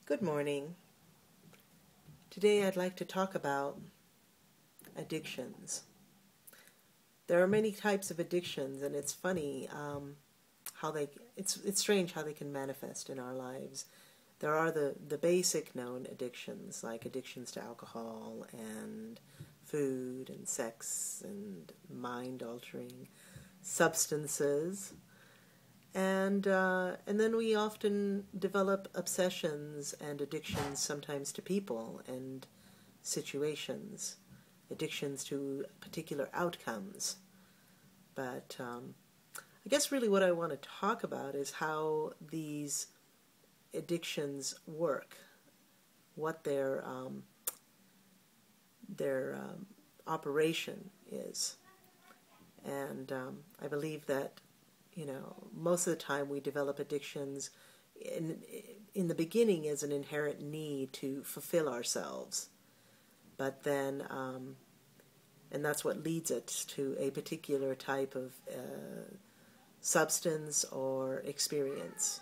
Good morning. Today I'd like to talk about addictions. There are many types of addictions, and it's funny it's strange how they can manifest in our lives. There are the basic known addictions, like addictions to alcohol and food and sex and mind-altering substances. And then we often develop obsessions and addictions sometimes to people and situations, addictions to particular outcomes. But I guess really what I want to talk about is how these addictions work, what their operation is. And I believe that most of the time we develop addictions in the beginning as an inherent need to fulfill ourselves. But then, and that's what leads it to a particular type of substance or experience.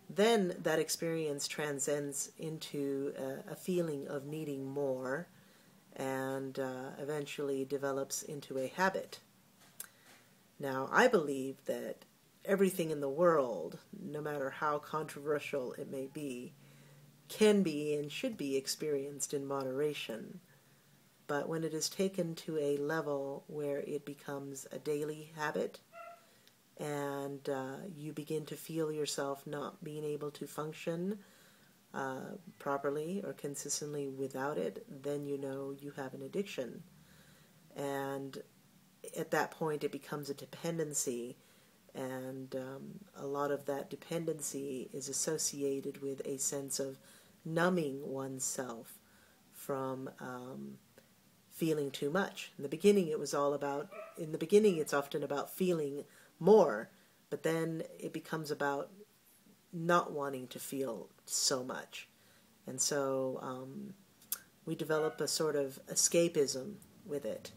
Then that experience transcends into a feeling of needing more and eventually develops into a habit. Now, I believe that everything in the world, no matter how controversial it may be, can be and should be experienced in moderation. But when it is taken to a level where it becomes a daily habit and you begin to feel yourself not being able to function properly or consistently without it, then you know you have an addiction. And at that point it becomes a dependency, and a lot of that dependency is associated with a sense of numbing oneself from feeling too much. In the beginning it's often about feeling more, but then it becomes about not wanting to feel so much. And so we develop a sort of escapism with it.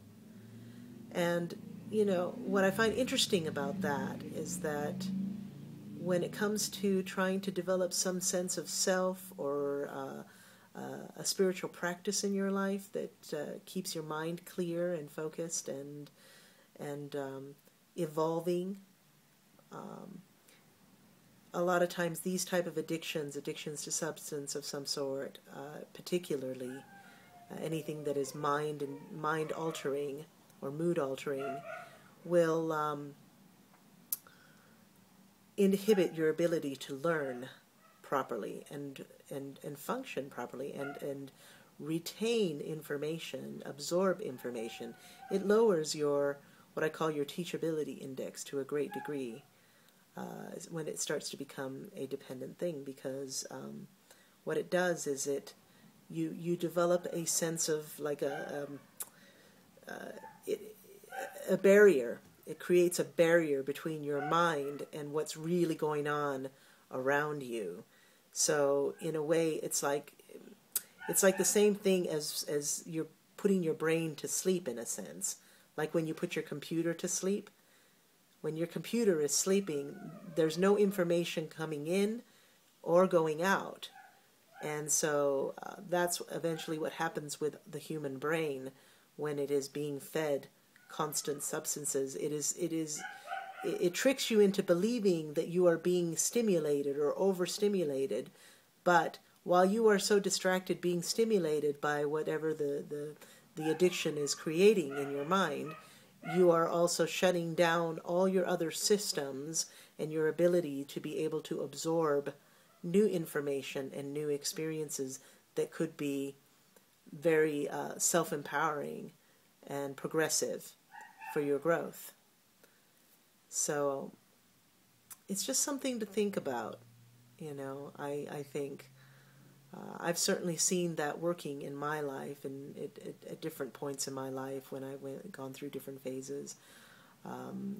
And, what I find interesting about that is that when it comes to trying to develop some sense of self or a spiritual practice in your life that keeps your mind clear and focused and evolving, a lot of times these type of addictions to substance of some sort, particularly anything that is mind altering or mood altering, will inhibit your ability to learn properly and function properly and retain information, absorb information. It lowers what I call your teachability index to a great degree when it starts to become a dependent thing, because what it does is you develop a sense of like a barrier. It creates a barrier between your mind and what's really going on around you. So in a way, it's like the same thing as you're putting your brain to sleep, in a sense. Like when you put your computer to sleep. When your computer is sleeping, there's no information coming in or going out. And so that's eventually what happens with the human brain when it is being fed constant substances. It tricks you into believing that you are being stimulated or overstimulated, but while you are so distracted being stimulated by whatever the addiction is creating in your mind, you are also shutting down all your other systems and your ability to be able to absorb new information and new experiences that could be very self-empowering and progressive for your growth. So it's just something to think about. I think I've certainly seen that working in my life and at different points in my life when I've gone through different phases.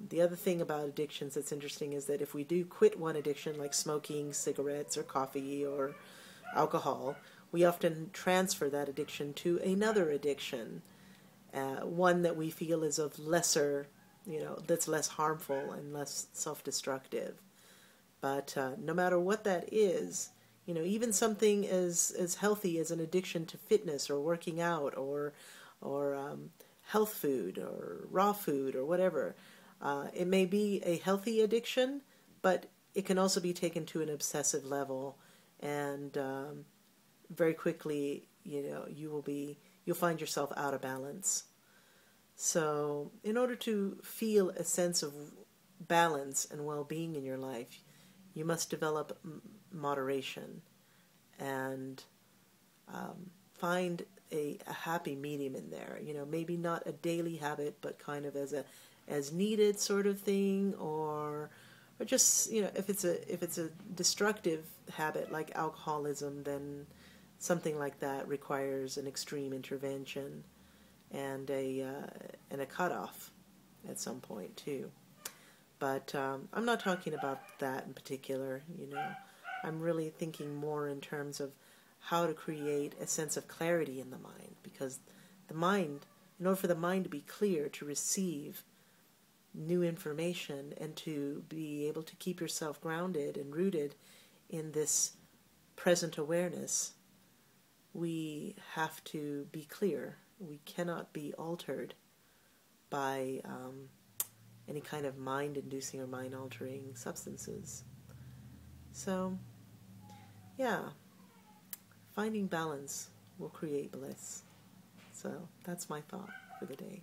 The other thing about addictions that's interesting is that if we do quit one addiction, like smoking, cigarettes, or coffee, or alcohol, we often transfer that addiction to another addiction, one that we feel is of lesser, that's less harmful and less self-destructive. But no matter what that is, You know, even something as healthy as an addiction to fitness or working out or health food or raw food or whatever. It may be a healthy addiction, but it can also be taken to an obsessive level, and very quickly, you know, you'll find yourself out of balance. So, in order to feel a sense of balance and well-being in your life, you must develop moderation and find a happy medium in there. You know, maybe not a daily habit, but kind of as needed sort of thing, or just, you know, if it's a destructive habit like alcoholism, then something like that requires an extreme intervention and a cutoff at some point too. But I'm not talking about that in particular. You know, I'm really thinking more in terms of how to create a sense of clarity in the mind, because the mind, in order for the mind to be clear, to receive new information and to be able to keep yourself grounded and rooted in this present awareness, we have to be clear. We cannot be altered by any kind of mind-inducing or mind-altering substances. So, yeah, finding balance will create bliss. So that's my thought for the day.